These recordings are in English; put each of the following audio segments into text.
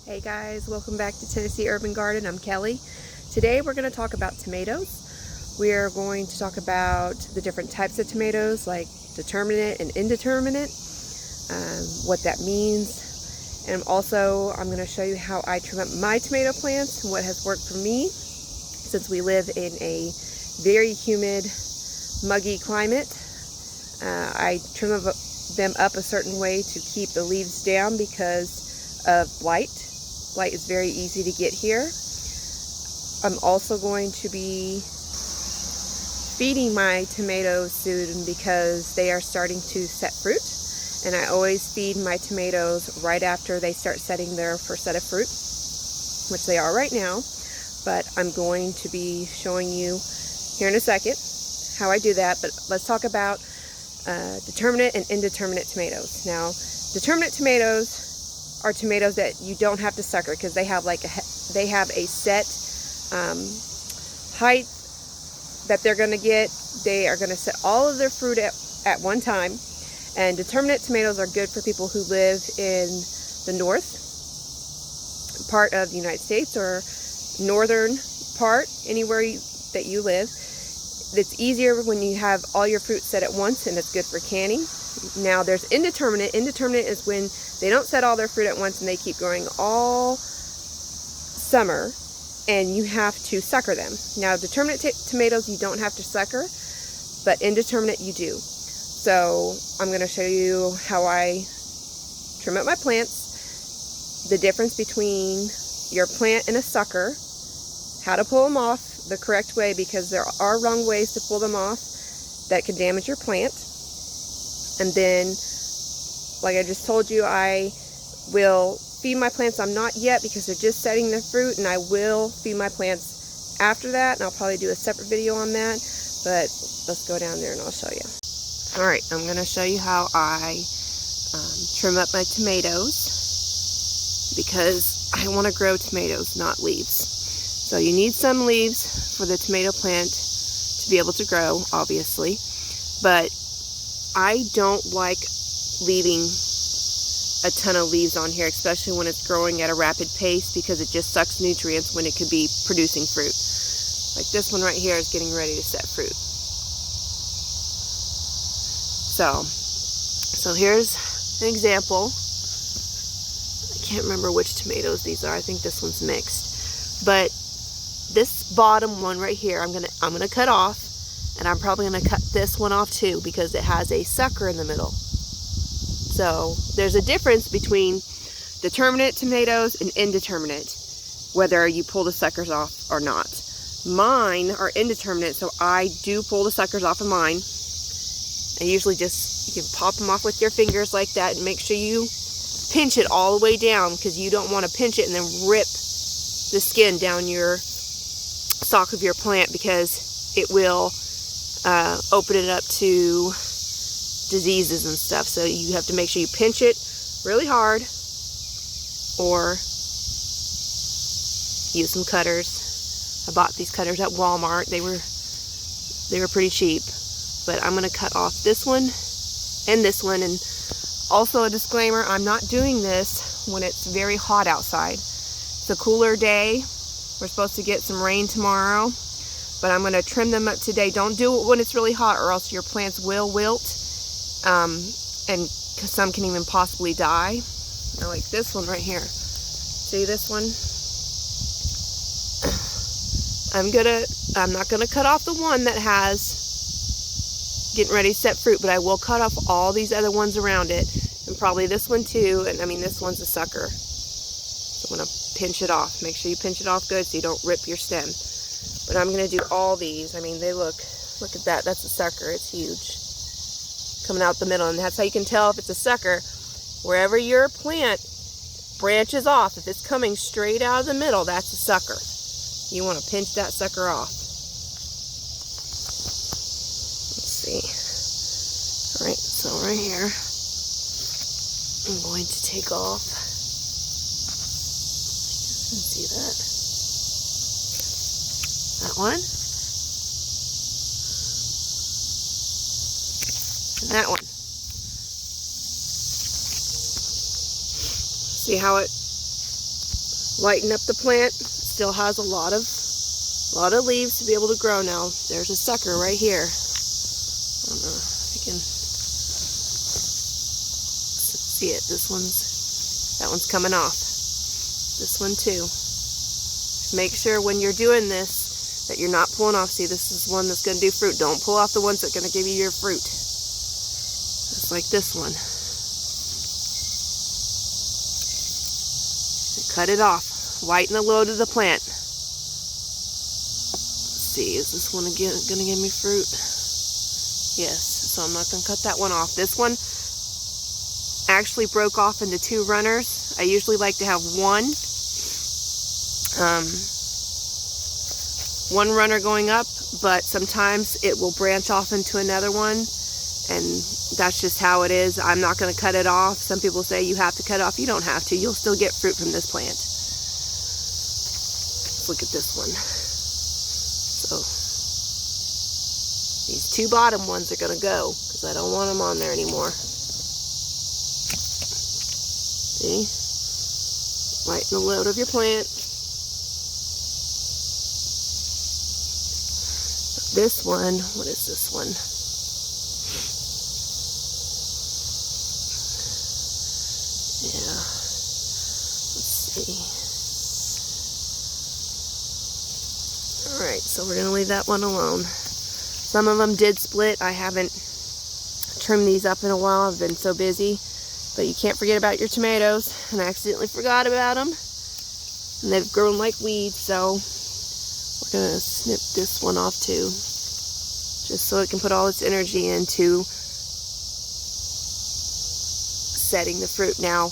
Hey guys, welcome back to Tennessee Urban Garden. I'm Kelly. Today we're going to talk about tomatoes. We are going to talk about the different types of tomatoes, like determinate and indeterminate, what that means, and also I'm going to show you how I trim up my tomato plants and what has worked for me since we live in a very humid, muggy climate. I trim them up a certain way to keep the leaves down because of blight. Blight is very easy to get here. I'm also going to be feeding my tomatoes soon because they are starting to set fruit, and I always feed my tomatoes right after they start setting their first set of fruit, which they are right now. But I'm going to be showing you here in a second how I do that. But let's talk about determinate and indeterminate tomatoes. Now, determinate tomatoes are tomatoes that you don't have to sucker because they have a set height that they're going to get. They are going to set all of their fruit at one time. And determinate tomatoes are good for people who live in the north part of the United States or northern part, anywhere that you live. It's easier when you have all your fruit set at once, and it's good for canning. Now there's indeterminate. Indeterminate is when they don't set all their fruit at once and they keep growing all summer, and you have to sucker them. Now determinate tomatoes you don't have to sucker, but indeterminate you do. So I'm going to show you how I trim up my plants, the difference between your plant and a sucker, how to pull them off the correct way, because there are wrong ways to pull them off that could damage your plant. And then, like I just told you, I will feed my plants. I'm not yet because they're just setting their fruit, and I will feed my plants after that, and I'll probably do a separate video on that. But let's go down there and I'll show you. Alright, I'm going to show you how I trim up my tomatoes, because I want to grow tomatoes, not leaves. So you need some leaves for the tomato plant to be able to grow, obviously. But I don't like leaving a ton of leaves on here, especially when it's growing at a rapid pace, because it just sucks nutrients when it could be producing fruit. Like this one right here is getting ready to set fruit. So here's an example. I can't remember which tomatoes these are. I think this one's mixed. But this bottom one right here, I'm gonna cut off, and I'm probably gonna cut this one off too because it has a sucker in the middle. So there's a difference between determinate tomatoes and indeterminate, whether you pull the suckers off or not. Mine are indeterminate, so I do pull the suckers off of mine. I usually you can pop them off with your fingers like that, and make sure you pinch it all the way down, because you don't want to pinch it and then rip the skin down your stalk of your plant, because it will open it up to diseases and stuff. So you have to make sure you pinch it really hard, or use some cutters. I bought these cutters at Walmart. They were pretty cheap. But I'm going to cut off this one and this one. And also a disclaimer, I'm not doing this when it's very hot outside. It's a cooler day. We're supposed to get some rain tomorrow, but I'm going to trim them up today. Don't do it when it's really hot, or else your plants will wilt, and some can even possibly die. Now, like this one right here. See this one? I'm not gonna cut off the one that has getting ready to set fruit, but I will cut off all these other ones around it, and probably this one too. And I mean, this one's a sucker, so I'm gonna pinch it off. Make sure you pinch it off good so you don't rip your stem. But I'm gonna do all these. I mean, they look at that. That's a sucker. It's huge, coming out the middle, and that's how you can tell if it's a sucker. Wherever your plant branches off, if it's coming straight out of the middle, that's a sucker. You want to pinch that sucker off. Alright, so right here, I'm going to take off. You can see that one, and that one. See how it lighten up the plant. It still has a lot of leaves to be able to grow now. There's a sucker right here. I don't know if you can see it. That one's coming off. This one too. Make sure when you're doing this that you're not pulling off. See, this is one that's going to do fruit. Don't pull off the ones that are going to give you your fruit. Just like this one. Cut it off. Lighten the load of the plant. Let's see, is this one again going to give me fruit? Yes, so I'm not going to cut that one off. This one actually broke off into 2 runners. I usually like to have one runner going up, but sometimes it will branch off into another one, and that's just how it is. I'm not going to cut it off. Some people say you have to cut it off. You don't have to. You'll still get fruit from this plant. Let's look at this one. So these 2 bottom ones are going to go because I don't want them on there anymore. See? Lighten the load of your plant. This one, what is this one? Yeah, let's see. All right, so we're gonna leave that one alone. Some of them did split. I haven't trimmed these up in a while. I've been so busy, but you can't forget about your tomatoes, and I accidentally forgot about them, and they've grown like weeds, so we're gonna snip this one off too, just so it can put all its energy into setting the fruit. Now,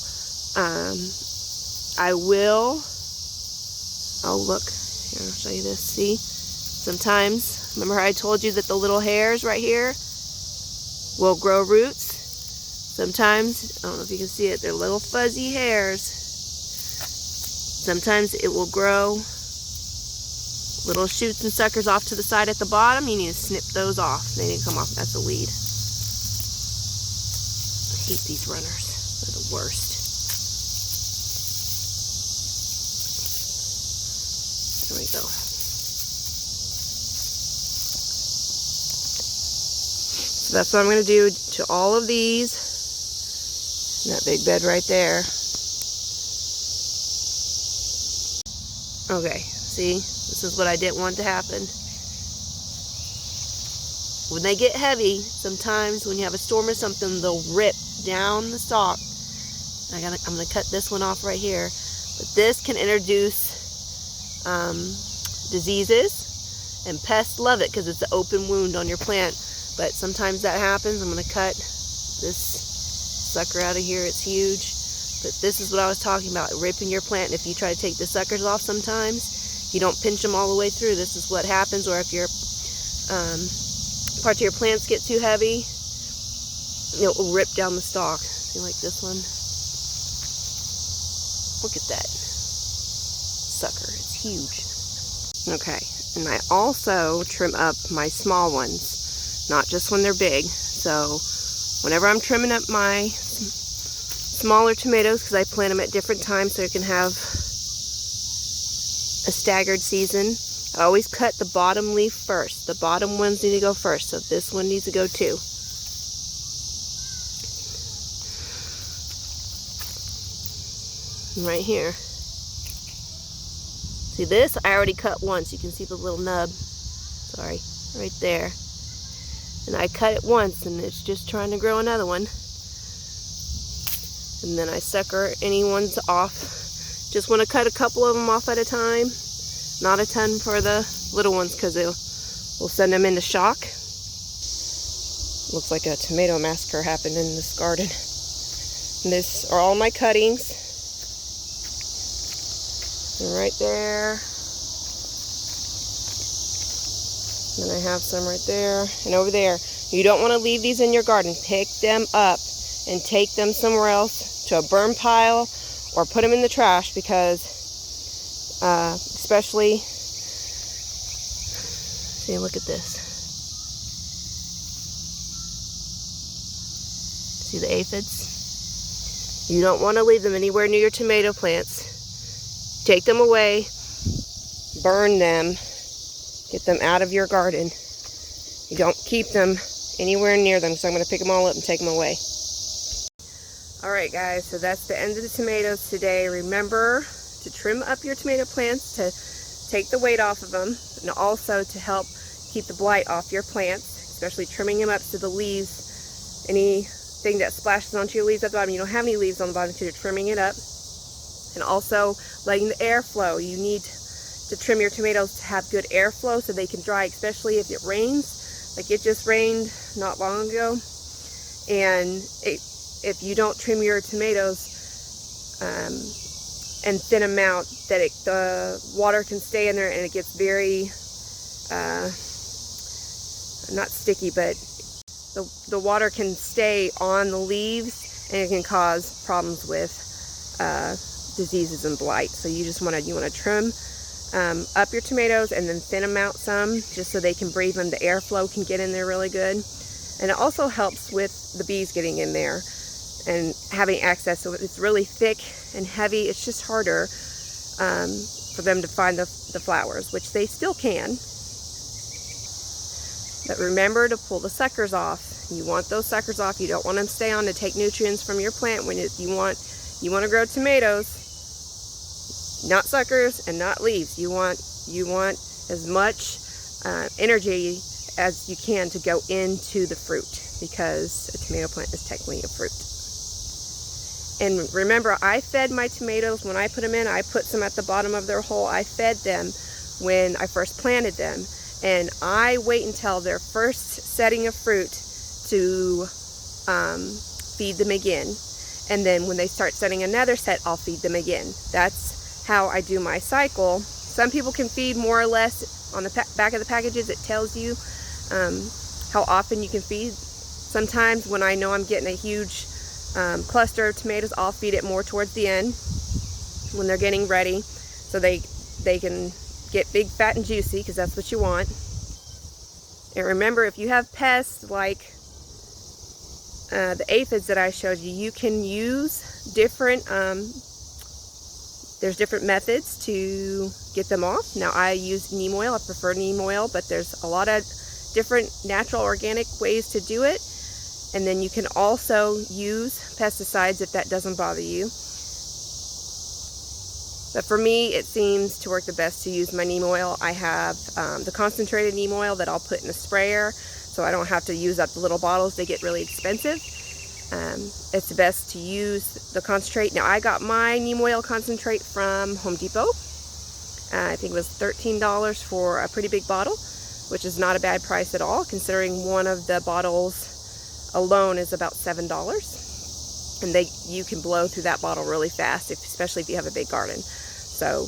oh look, here, I'll show you this, see? Sometimes, remember I told you that the little hairs right here will grow roots? Sometimes, I don't know if you can see it, they're little fuzzy hairs. Sometimes it will grow little shoots and suckers off to the side at the bottom. You need to snip those off. They need to come off. That's a weed. I hate these runners. They're the worst. There we go. So that's what I'm going to do to all of these. And that big bed right there. Okay, see? This is what I didn't want to happen. When they get heavy, sometimes when you have a storm or something, they'll rip down the stalk. I'm gonna cut this one off right here. But this can introduce diseases, and pests love it because it's an open wound on your plant. But sometimes that happens. I'm gonna cut this sucker out of here. It's huge. But this is what I was talking about, ripping your plant. If you try to take the suckers off sometimes, you don't pinch them all the way through. This is what happens. Or if your parts of your plants get too heavy, it will rip down the stalk. See, like this one? Look at that sucker. It's huge. Okay, and I also trim up my small ones, not just when they're big. So whenever I'm trimming up my smaller tomatoes, because I plant them at different times so I can have a staggered season, I always cut the bottom leaf first. The bottom ones need to go first, so this one needs to go too. Right here. See this? I already cut once. You can see the little nub. Sorry, right there. And I cut it once, and it's just trying to grow another one. And then I sucker any ones off. Just want to cut a couple of them off at a time. Not a ton for the little ones because we'll send them into shock. Looks like a tomato massacre happened in this garden. And this are all my cuttings. And right there. And then I have some right there and over there. You don't want to leave these in your garden. Pick them up and take them somewhere else to a burn pile or put them in the trash, because especially, see, look at this. See the aphids? You don't want to leave them anywhere near your tomato plants. take them away, burn them, get them out of your garden. You don't keep them anywhere near them, so I'm going to pick them all up and take them away. Alright guys, so that's the end of the tomatoes today. Remember to trim up your tomato plants to take the weight off of them, and also to help keep the blight off your plants, especially trimming them up so the leaves, anything that splashes onto your leaves at the bottom, you don't have any leaves on the bottom, so you're trimming it up. And also letting the air flow. You need to trim your tomatoes to have good airflow so they can dry, especially if it rains, like it just rained not long ago. And if you don't trim your tomatoes and thin them out, that the water can stay in there and it gets very, not sticky, but the water can stay on the leaves and it can cause problems with diseases and blight. So you just want to trim up your tomatoes and then thin them out some, just so they can breathe and the airflow can get in there really good. And it also helps with the bees getting in there and having access. So if it's really thick and heavy, it's just harder for them to find the flowers, which they still can. But remember to pull the suckers off. You want those suckers off. You don't want them to stay on to take nutrients from your plant. When you want to grow tomatoes, not suckers and not leaves. You want as much energy as you can to go into the fruit, because a tomato plant is technically a fruit. And remember, I fed my tomatoes when I put them in. I put some at the bottom of their hole. I fed them when I first planted them, and I wait until their first setting of fruit to feed them again. And then when they start setting another set, I'll feed them again. That's how I do my cycle. Some people can feed more or less. On the back of the packages, it tells you how often you can feed. Sometimes when I know I'm getting a huge cluster of tomatoes, I'll feed it more towards the end when they're getting ready, so they can get big, fat, and juicy, because that's what you want. And remember, if you have pests like the aphids that I showed you, you can use different, there's different methods to get them off. Now I use neem oil. I prefer neem oil, but there's a lot of different natural organic ways to do it. And then you can also use pesticides if that doesn't bother you. But for me, it seems to work the best to use my neem oil. I have the concentrated neem oil that I'll put in a sprayer, so I don't have to use up the little bottles. They get really expensive. It's best to use the concentrate. Now I got my neem oil concentrate from Home Depot. I think it was $13 for a pretty big bottle, which is not a bad price at all, considering one of the bottles alone is about $7. And you can blow through that bottle really fast, especially if you have a big garden. So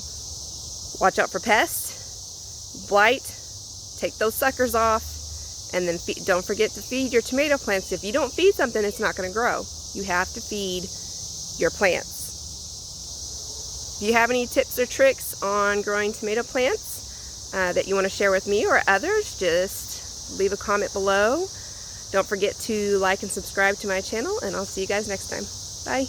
watch out for pests, blight, take those suckers off, and then don't forget to feed your tomato plants. If you don't feed something, it's not going to grow. You have to feed your plants. If you have any tips or tricks on growing tomato plants that you want to share with me or others, just leave a comment below. Don't forget to like and subscribe to my channel, and I'll see you guys next time. Bye.